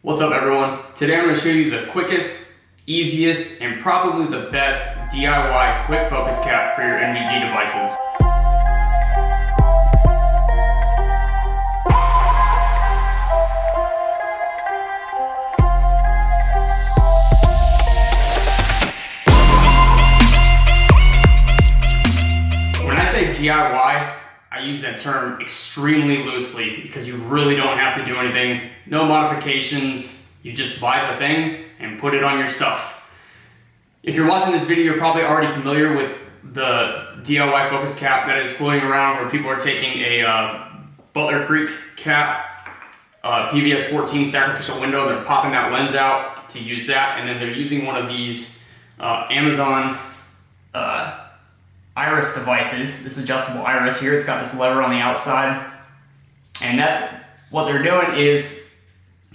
What's up everyone? Today I'm going to show you the quickest, easiest, and probably the best DIY quick focus cap for your NVG devices. When I say DIY, I use that term extremely loosely because you really don't have to do anything. No modifications. You just buy the thing and put it on your stuff. If you're watching this video, you're probably already familiar with the DIY focus cap that is floating around where people are taking a Butler Creek cap, PVS 14 sacrificial window, they're popping that lens out to use that, and then they're using one of these Amazon iris devices, this adjustable iris here. It's got this lever on the outside, and that's what they're doing is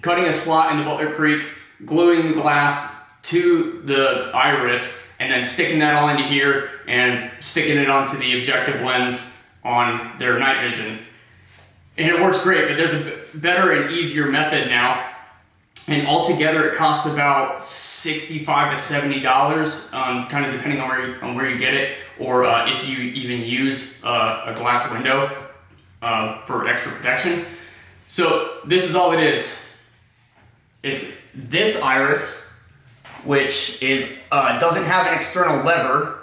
cutting a slot in the Butler Creek, gluing the glass to the iris, and then sticking that all into here and sticking it onto the objective lens on their night vision. And it works great, but there's a better and easier method now. And altogether it costs about $65 to $70, kind of depending on where you get it, or if you even use a glass window for extra protection. So this is all it is. It's this iris, which is doesn't have an external lever.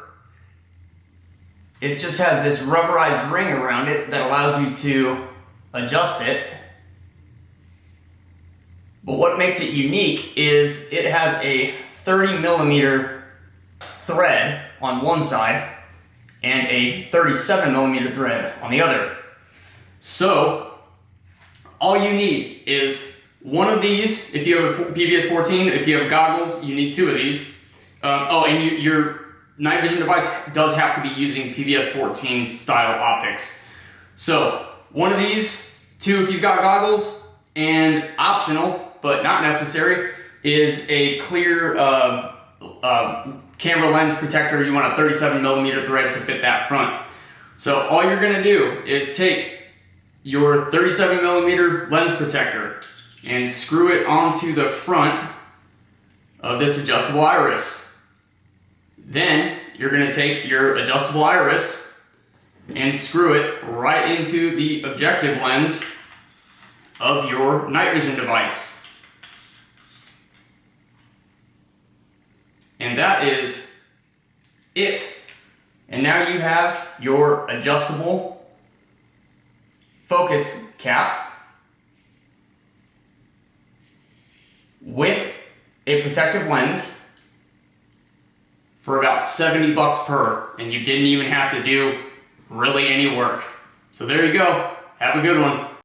It just has this rubberized ring around it that allows you to adjust it. But what makes it unique is it has a 30mm thread on one side and a 37mm thread on the other. So all you need is one of these. If you have a PVS 14, if you have goggles, you need two of these. Your night vision device does have to be using PVS 14 style optics. So one of these, two if you've got goggles, and optional, but not necessary, is a clear camera lens protector. You want a 37mm thread to fit that front. So all you're gonna do is take your 37mm lens protector and screw it onto the front of this adjustable iris. Then you're gonna take your adjustable iris and screw it right into the objective lens of your night vision device. And that is it. And now you have your adjustable focus cap with a protective lens for about $70 per, and you didn't even have to do really any work. So there you go. Have a good one.